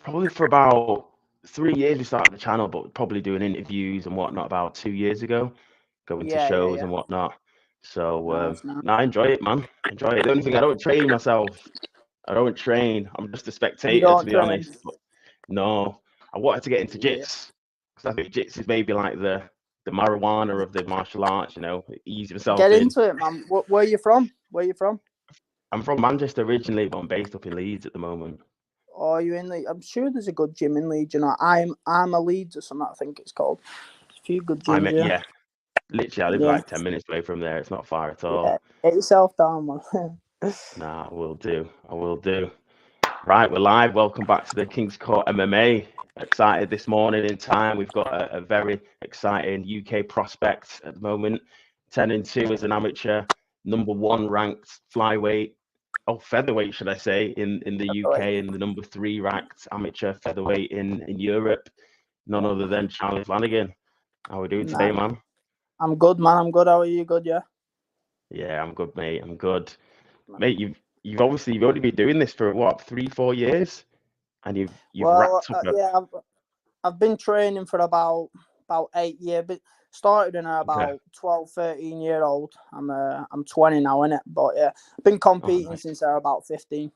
Probably for about 3 years we started the channel, but probably doing interviews and whatnot about 2 years ago, going to shows and whatnot. So Nice. no, I enjoy it, man. Enjoy it. The only thing, I don't train myself. I don't train. I'm just a You spectator, don't to be train? honest. But no, I wanted to get into Yeah. jits because I think jits is maybe like the marijuana of the martial arts. Ease myself Get in. into it, man. Where are you from? I'm from Manchester originally, but I'm based up in Leeds at the moment. Oh, you in Leeds? I'm sure there's a good gym in Leeds. I'm a Leeds or something, I think it's called. There's a few good gyms, Yeah, literally, I live Yeah. like 10 minutes away from there. It's not far at all. Yeah. Get yourself down, man. Nah, I will do. Right, we're live. Welcome back to the King's Court MMA. Excited this morning in time. We've got a very exciting UK prospect at the moment. 10-2 as an amateur, number 1 ranked featherweight, should I say, in the UK, and the number 3 ranked amateur featherweight in Europe. None other than Charlie Flanagan. How are we doing today, man? I'm good, man. I'm good. How are you? Good, yeah? Yeah, I'm good, mate. I'm good. Mate, you've only been doing this for what, 3-4 years, and you've wrapped up. Yeah, I've been training for about 8 years, but started in about 12, 13 year old. I'm 20 now, innit? But yeah, I've been competing since I was about 15.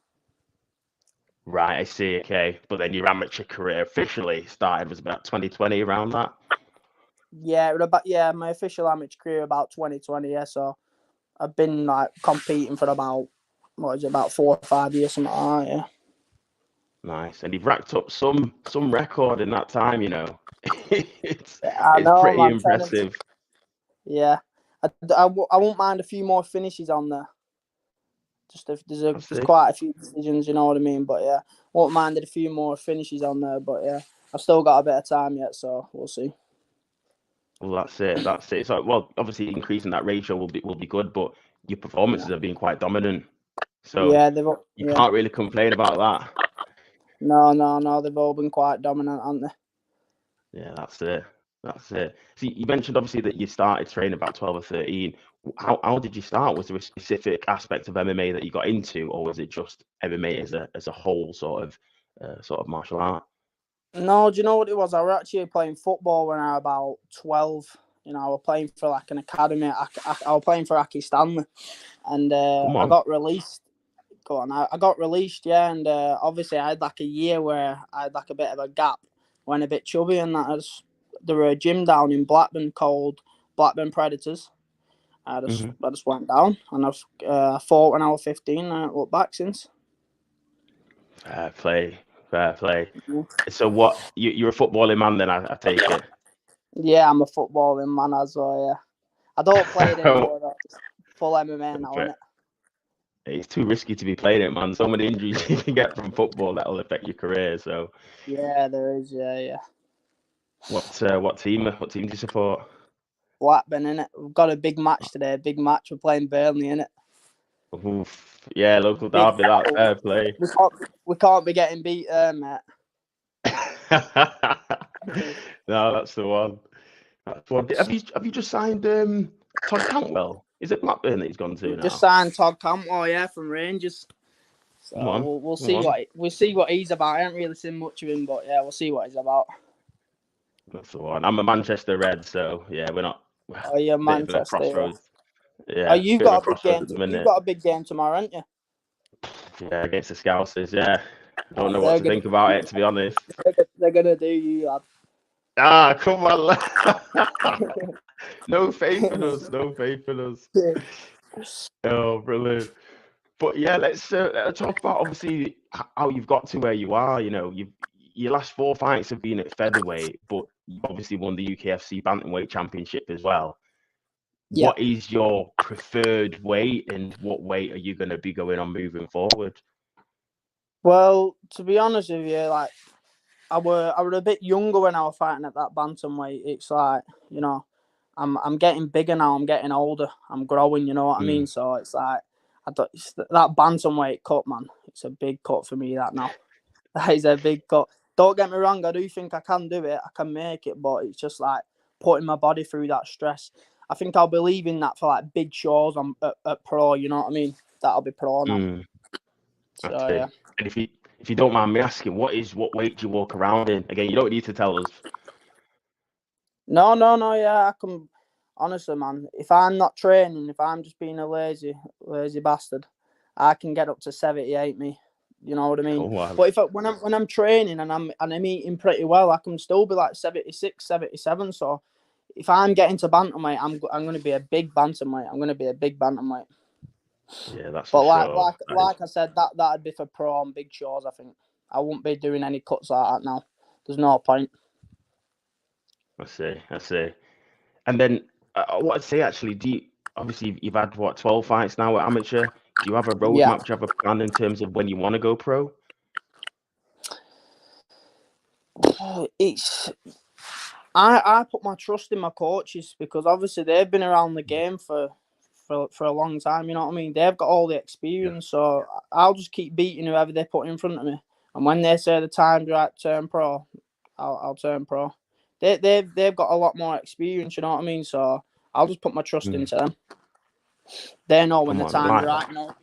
Right, I see. Okay, but then your amateur career officially started was about 2020, around that. Yeah, my official amateur career about 2020. Yeah, so I've been like competing for about 4 or 5 years, something like that. Yeah. Nice, and you've racked up some record in that time. It's know, pretty man, impressive. Yeah, I won't mind a few more finishes on there. Just if there's quite a few decisions, you know what I mean. But yeah, won't mind a few more finishes on there. But yeah, I've still got a bit of time yet, so we'll see. Well, that's it. So, well, obviously increasing that ratio will be good, but your performances have been quite dominant. So you can't really complain about that. No, they've all been quite dominant, haven't they? Yeah, that's it. So you mentioned obviously that you started training about 12 or 13. How did you start? Was there a specific aspect of MMA that you got into, or was it just MMA as a whole sort of martial art? No, do you know what it was? I was actually playing football when I was about 12. I was playing for like an academy. I was playing for Aki Stanley, and I got released. I got released, yeah, and obviously I had like a year where I had like a bit of a gap, went a bit chubby, and there were a gym down in Blackburn called Blackburn Predators. I just went down, and I fought when I was 15, and I haven't looked back since. Fair play. So what, you're a footballing man then, I take it? Yeah, I'm a footballing man as well, yeah. I don't play it anymore, though. It's full MMA now, isn't it? It's too risky to be playing it, man. So many injuries you can get from football that'll affect your career. So yeah, there is. Yeah. What team do you support? Blackburn, innit? We've got a big match today. Big match. We're playing Burnley, innit? Oof. Yeah, local derby. That's fair play. We can't be getting beat there, mate. No, that's the one. Have you just signed Todd Cantwell? Is it Blackburn that he's gone to now? Just signed Todd Cantwell, yeah, from Rangers. So we'll see what he's about. I haven't really seen much of him, but yeah, we'll see what he's about. That's the one. I'm a Manchester Red, so yeah, we're not. Oh, you're Manchester. Crossroads. Yeah. Oh, you've got a big game. You've got a big game tomorrow, haven't you? Yeah, against the Scousers. Yeah. Don't know what to think about it, to be honest. They're gonna do you, lad. Ah, come on. No faith in us. Oh, brilliant. But yeah, let's talk about obviously how you've got to where you are. Your last 4 fights have been at featherweight, but you obviously won the UKFC bantamweight championship as well. Yeah. What is your preferred weight, and what weight are you going to be going on moving forward? Well, to be honest with you, like I were a bit younger when I was fighting at that bantamweight. It's like, I'm getting bigger now. I'm getting older. I'm growing. You know what I mean? So it's like that bantamweight cut, man. It's a big cut for me. That now, that is a big cut. Don't get me wrong. I do think I can do it. I can make it, but it's just like putting my body through that stress. I think I'll be leaving that for like big shows at pro. You know what I mean? That'll be pro now. So yeah. And if you don't mind me asking, what weight do you walk around in? Again, you don't need to tell us. No, yeah, I can. Honestly, man, if I'm not training, if I'm just being a lazy bastard, I can get up to 78. Me, you know what I mean? But when I'm training and I'm eating pretty well, I can still be like 76, 77. So if I'm getting to bantamweight, I'm going to be a big bantamweight. I'm going to be a big bantamweight. Yeah, that's but for sure. Like I said, that'd be for pro on big shows. I think I won't be doing any cuts like that now. There's no point. I see. And then what I'd say actually, obviously you've had 12 fights now at amateur. Do you have a roadmap? Yeah. Do you have a plan in terms of when you want to go pro? I put my trust in my coaches because obviously they've been around the game for a long time. You know what I mean? They've got all the experience, so I'll just keep beating whoever they put in front of me. And when they say the time's right, turn pro, I'll turn pro. They've got a lot more experience. You know what I mean? So I'll just put my trust into them. They know when the time's right. You know?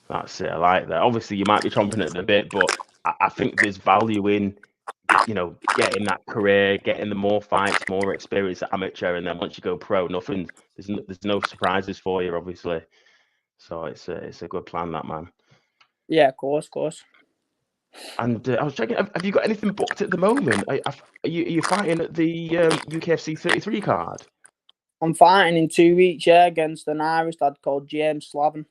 That's it. I like that. Obviously, you might be chomping at the bit, but I think there's value in, getting that career, getting the more fights, more experience at amateur, and then once you go pro, there's no surprises for you, obviously. So it's a good plan, that, man. Yeah, of course. And I was checking, have you got anything booked at the moment? Are you fighting at the UKFC 33 card? I'm fighting in 2 weeks, against an Irish lad called James Slavin.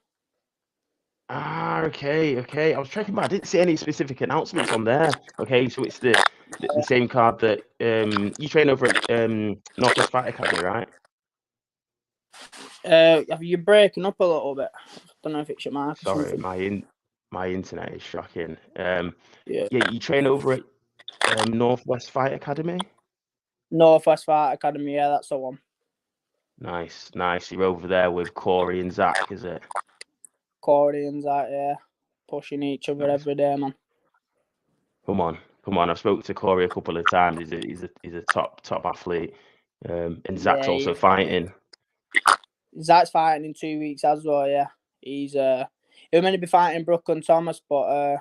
Okay. I was checking, but I didn't see any specific announcements on there. Okay, so it's the same card that you train over at Northwest Fight Academy, right? You're breaking up a little bit. I don't know if it's your mic. Sorry, my internet is shocking. You train over at Northwest Fight Academy? Northwest Fight Academy, yeah, that's the one. Nice. You're over there with Corey and Zach, is it? Corey and Zach, yeah. Pushing each other every day, man. Come on. I've spoken to Corey a couple of times. He's a top athlete. And Zach's also fighting. Zach's fighting in 2 weeks as well, yeah. He'll meant to be fighting Brooke and Thomas, but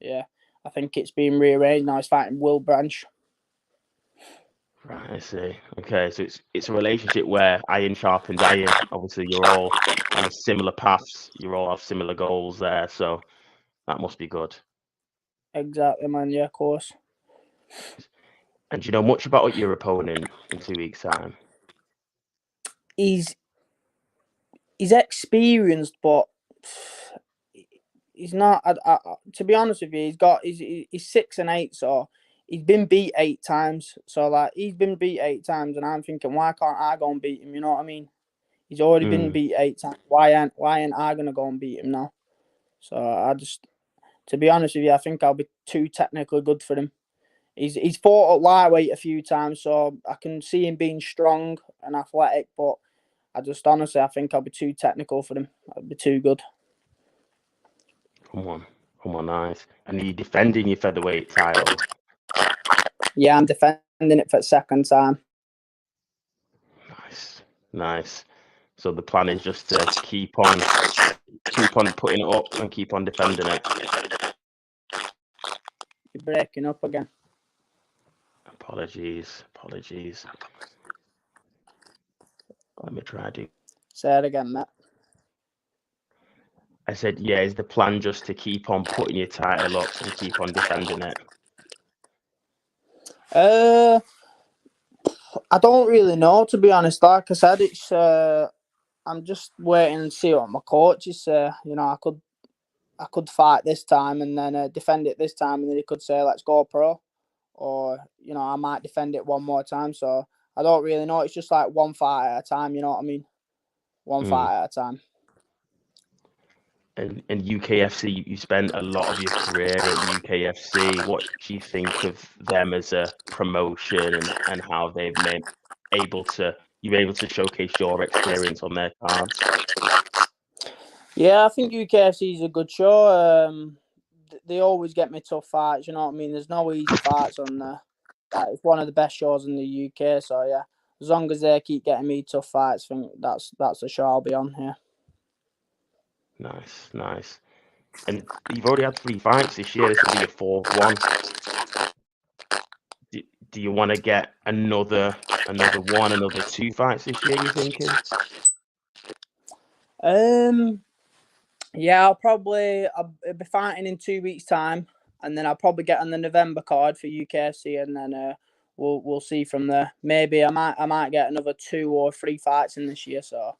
I think it's been rearranged now. He's fighting Will Branch. Right, I see. Okay, so it's a relationship where iron sharpens iron. Obviously, you're all on a similar paths. You all have similar goals there, so that must be good. Exactly, man. Yeah, of course. And do you know much about your opponent in 2 weeks' time? He's experienced, but he's not. To be honest with you, he's 6 and 8, so he's been beat 8 times. So like he's been beat 8 times, and I'm thinking, why can't I go and beat him? You know what I mean? He's already been beat 8 times. Why ain't I gonna go and beat him now? So to be honest with you, I think I'll be too technically good for him. He's fought at lightweight a few times, so I can see him being strong and athletic, but I think I'll be too technical for him. I'll be too good. Come on, nice. And are you defending your featherweight title? Yeah, I'm defending it for the second time. Nice. So the plan is just to keep on putting it up and keep on defending it. You're breaking up again. Apologies. Let me try to. Say it again, Matt. I said, yeah, is the plan just to keep on putting your title up and keep on defending it? I don't really know, to be honest. Like I said, it's I'm just waiting to see what my coaches say. I could fight this time and then defend it this time, and then he could say, let's go pro. Or, I might defend it one more time. So I don't really know. It's just like one fight at a time, you know what I mean? One fight at a time. And UKFC, you spent a lot of your career at UKFC. What do you think of them as a promotion and how they've been able to showcase your experience on their cards? Yeah, I think UKFC is a good show. They always get me tough fights, you know what I mean? There's no easy fights on there. It's one of the best shows in the UK, so yeah. As long as they keep getting me tough fights, I think that's the show I'll be on here. Nice. And you've already had 3 fights this year. This will be your 4th one. Do you want to get another 2 fights this year, you thinking? Yeah, I'll be fighting in 2 weeks' time, and then I'll probably get on the November card for UKFC, and then we'll see from there. Maybe I might get another 2 or 3 fights in this year. So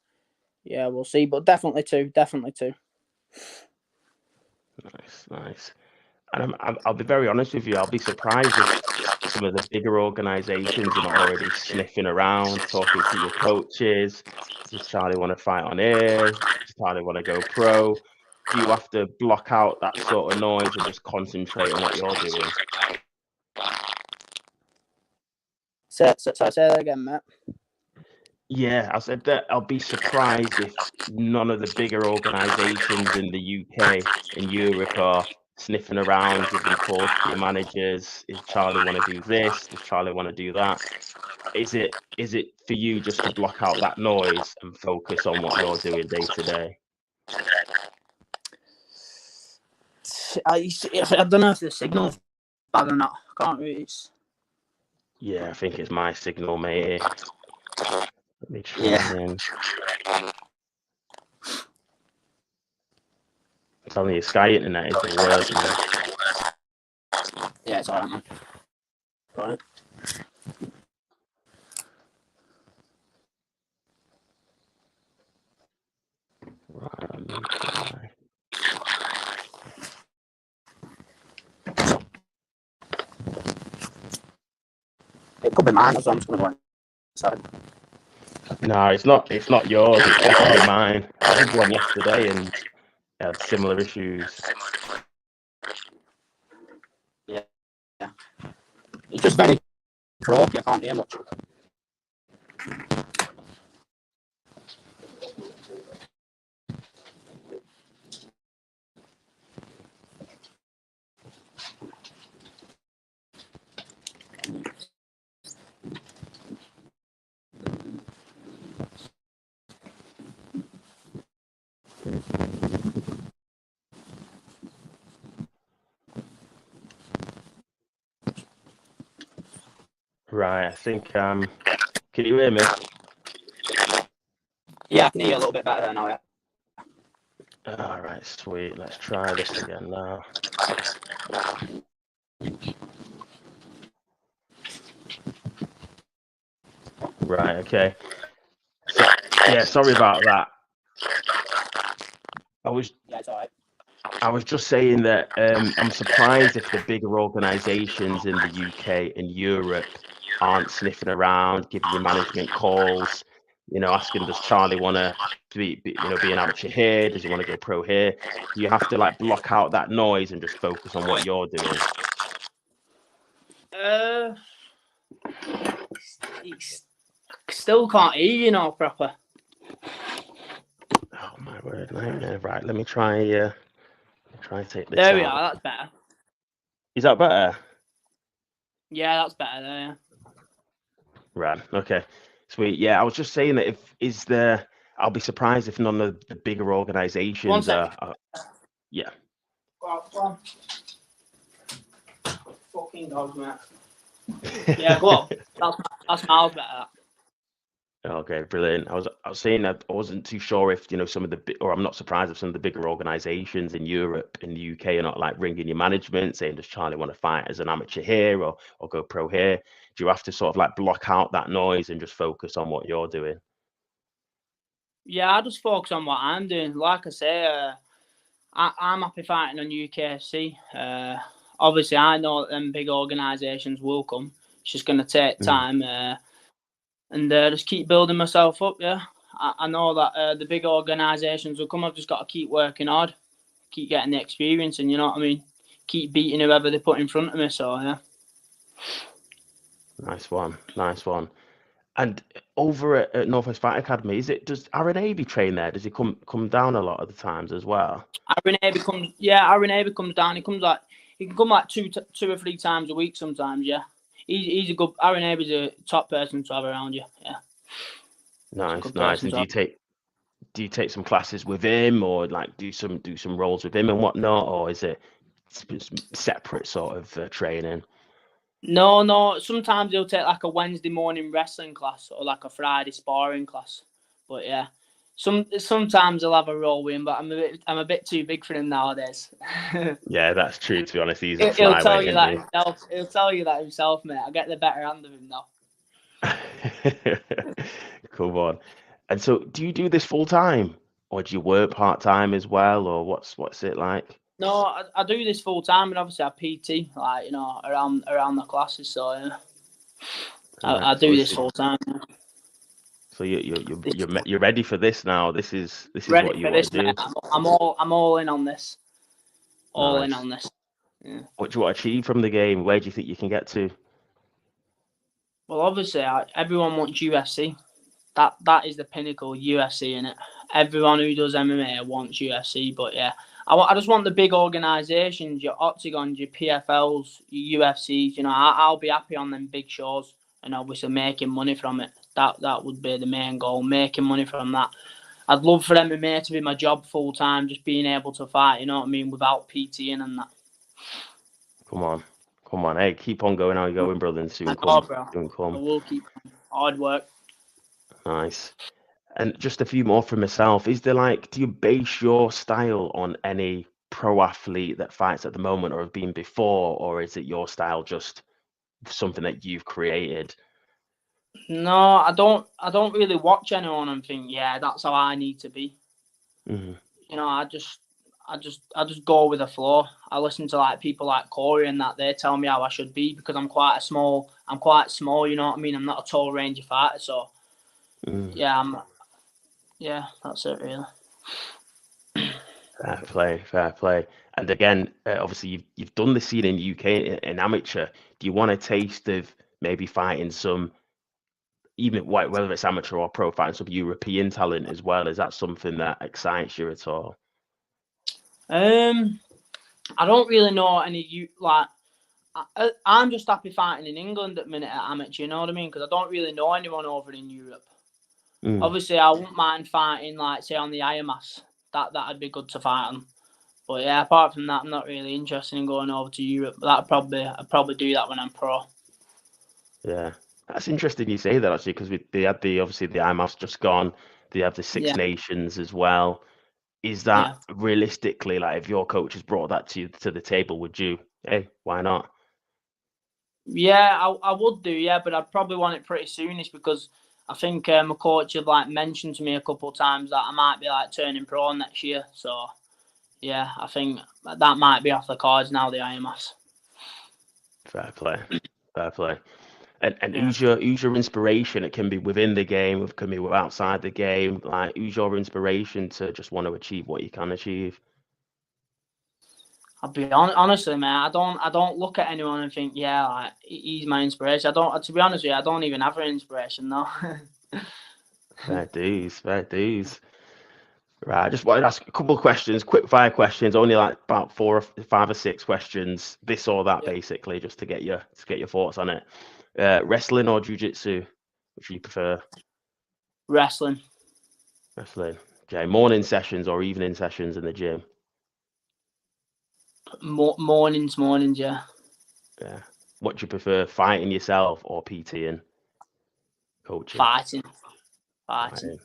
yeah, we'll see. But definitely 2. Nice. And I'll be very honest with you. I'll be surprised if some of the bigger organisations are not already sniffing around, talking to your coaches. Does Charlie want to fight on air? Does Charlie want to go pro? Do you have to block out that sort of noise and just concentrate on what you're doing? Say that again, Matt. Yeah, I said that I'll be surprised if none of the bigger organisations in the UK and Europe are sniffing around, giving calls to your managers. Does Charlie want to do this? Does Charlie want to do that? Is it for you just to block out that noise and focus on what you're doing day to day? I don't know if the signal's bad or not. I can't read it. Yeah, I think it's my signal, mate. Let me try and... I'm telling you, Sky Internet is the worst, man. Yeah, it's alright, man. Right. Right, let me try. It could be mine, so I'm just going to go inside. No, it's not yours. It's definitely mine. I did one yesterday and had similar issues. Yeah. It's just very croaky. I can't hear much. Right, I think can you hear me? Yeah, I can hear you a little bit better now, yeah. All right, sweet. Let's try this again now. Right, okay. So, yeah, sorry about that. Yeah, it's alright. I was just saying that I'm surprised if the bigger organisations in the UK and Europe aren't sniffing around, giving you management calls, asking, does Charlie want to be an amateur here? Does he want to go pro here? You have to like block out that noise and just focus on what you're doing. Still can't hear you proper. Oh my word, nightmare. Right, let me try to take this There we out. are, that's better. Is that better? Yeah, that's better there, yeah. Right, okay. Sweet. Yeah, I was just saying that I'll be surprised if none of the bigger organisations are... Yeah. Go on. Fucking dogs, mate. Yeah, go on. That's miles better. Okay, brilliant. I was saying that I wasn't too sure if some of I'm not surprised if some of the bigger organisations in Europe and the UK are not like ringing your management saying, does Charlie want to fight as an amateur here or go pro here? Do you have to sort of like block out that noise and just focus on what you're doing? Yeah, I just focus on what I'm doing. Like I say, I'm happy fighting on UKFC. Obviously, I know that them big organisations will come. It's just going to take time. And just keep building myself up, yeah. I know that the big organisations will come. I've just got to keep working hard, keep getting the experience, and you know what I mean? Keep beating whoever they put in front of me, so yeah. Nice one. And over at Northwest Fight Academy, does Aaron Abbey train there? Does he come down a lot of the times as well? Aaron Abbey comes down. He can come like two or 3 times a week sometimes, yeah. He's a good. Aaron Abbey's a top person to have around you. Yeah. Nice. And do you take some classes with him, or like do some roles with him and whatnot, or is it separate sort of training? No. Sometimes he'll take like a Wednesday morning wrestling class or like a Friday sparring class. But yeah, sometimes I'll have a role with him, but I'm a bit too big for him nowadays. Yeah, that's true. To be honest, he's a He'll tell flyweight, you isn't that he? himself. He'll tell you that himself, mate. I get the better hand of him now. Come on. And so, do you do this full time, or do you work part time as well, or what's it like? No, I do this full time, and obviously I PT like around the classes. So yeah, I do this full time. Yeah. So you're ready for this now. This is Ready what you for want this, to do. mate. I'm all in on this. All in Nice. on this. Yeah. What do you want to achieve from the game? Where do you think you can get to? Well, obviously, everyone wants UFC. That is the pinnacle, UFC, in it. Everyone who does MMA wants UFC, but yeah, I just want the big organisations, your Octagons, your PFLs, your UFCs. You know, I'll be happy on them big shows, and obviously making money from it. That would be the main goal, making money from that. I'd love for MMA to be my job full time, just being able to fight. You know what I mean, without PTing and that. Come on. Hey, keep on going. How you going, brother? And soon Oh, come. bro. Soon come. I will keep hard work. Nice. And just a few more for myself. Is there like, do you base your style on any pro athlete that fights at the moment or have been before, or is it your style just something that you've created? No, I don't really watch anyone and think, yeah, that's how I need to be. Mm-hmm. You know, I just go with the flow. I listen to like people like Corey and that they tell me how I should be because I'm quite small. You know what I mean? I'm not a tall range fighter, so yeah, that's it really. Fair play. And again, obviously you've done the scene in UK in amateur. Do you want a taste of maybe fighting some, even whether it's amateur or pro, fighting some European talent as well? Is that something that excites you at all? I don't really know any like. I'm just happy fighting in England at the minute at amateur. You know what I mean? Because I don't really know anyone over in Europe. Obviously, I wouldn't mind fighting, like, say, on the IMAS. That'd be good to fight on. But yeah, apart from that, I'm not really interested in going over to Europe. I'd probably do that when I'm pro. Yeah, that's interesting you say that actually, because they had obviously the IMAF's just gone. They have the Six Nations as well. Is that realistically, like, if your coach has brought that to the table, would you? Hey, why not? Yeah, I would do, yeah, but I'd probably want it pretty soonish because I think my coach had like mentioned to me a couple of times that I might be like turning pro next year. So yeah, I think that might be off the cards now. The IMAS. Fair play. And who's your inspiration? It can be within the game, it can be outside the game. Like, who's your inspiration to just want to achieve what you can achieve? I'll be honestly, man. I don't look at anyone and think, yeah, like he's my inspiration. I don't. To be honest with you, I don't even have an inspiration though. Fair dues. Right, I just wanted to ask a couple of questions, quick fire questions, only like about 4 or 5 or 6 questions, this or that, basically, just to get your thoughts on it. Wrestling or jiu-jitsu, which do you prefer? Wrestling. Okay, morning sessions or evening sessions in the gym? Mornings, yeah. Yeah. What do you prefer, fighting yourself or PTing? Coaching? Fighting.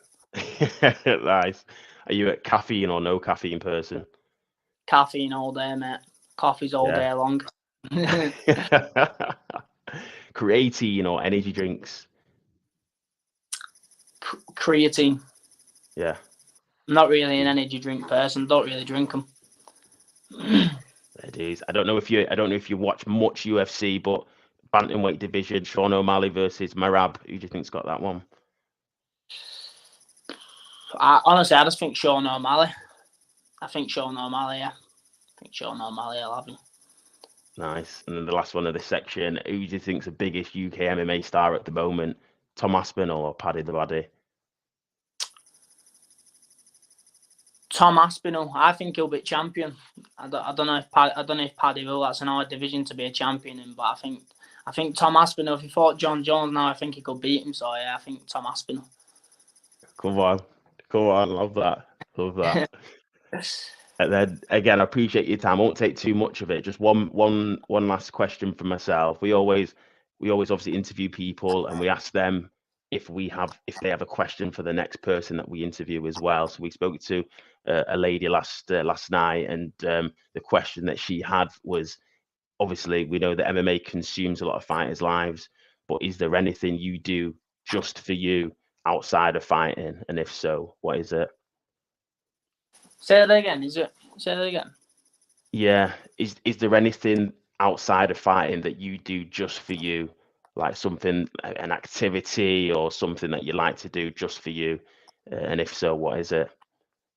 Nice. Are you a caffeine or no caffeine person? Caffeine all day, mate. Coffee's all day long. Creatine or energy drinks? Creatine. Yeah. I'm not really an energy drink person. Don't really drink them. It is. I don't know if you watch much UFC, but bantamweight division, Sean O'Malley versus Merab. Who do you think's got that one? Honestly, I just think Sean O'Malley. Yeah. I think Sean O'Malley will have him. Nice. And then the last one of this section, who do you think's the biggest UK MMA star at the moment? Tom Aspinall or Paddy the Baddy? Tom Aspinall. I think he'll be champion. I don't know if Paddy will. That's an hard division to be a champion in, but I think Tom Aspinall. If he fought John Jones now, I think he could beat him. So yeah, I think Tom Aspinall. Come on. Come on, love that. Love that. And then again, I appreciate your time. I won't take too much of it. Just one last question for myself. We always obviously interview people and we ask them if they have a question for the next person that we interview as well. So we spoke to a lady last night, and the question that she had was, obviously we know that MMA consumes a lot of fighters' lives, but is there anything you do just for you outside of fighting? And if so, what is it? Say that again. Say that again. Yeah. Is there anything outside of fighting that you do just for you? Like something, an activity or something that you like to do just for you? And if so, what is it?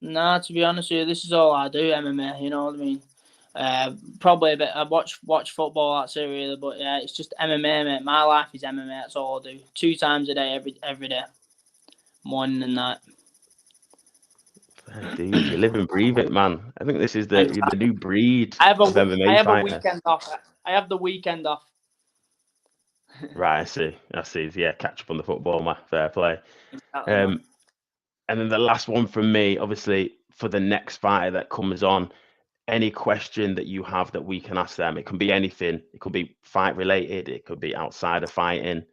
Nah, to be honest with you, this is all I do, MMA, you know what I mean? Probably a bit, I watch football, that's it really, but yeah, it's just MMA, mate. My life is MMA, that's all I do. 2 times a day, every day. Morning and night. Dude, you live and breathe it, man. I think this is the new breed of MMA I have fighter. a weekend off. I have the weekend off. Right, I see. Yeah, catch up on the football, man. Fair play. Exactly, and then the last one from me, obviously, for the next fighter that comes on, any question that you have that we can ask them, it can be anything. It could be fight related. It could be outside of fighting.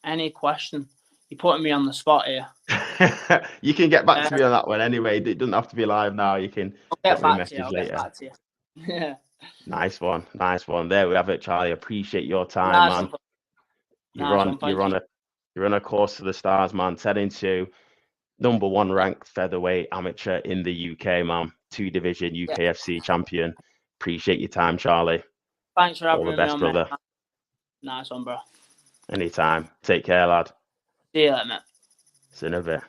Any question? You're putting me on the spot here. You can get back to me on that one anyway. It doesn't have to be live now. You can drop me a message later. Get back to you. Yeah. Nice one. There we have it, Charlie. Appreciate your time, man. You're on a course to the stars, man. 10-2, #1 ranked featherweight amateur in the UK, man. 2-division UKFC champion. Appreciate your time, Charlie. Thanks for having me. All the best, brother. Mate. Nice one, bro. Anytime. Take care, lad. See you later, mate. See you in a bit.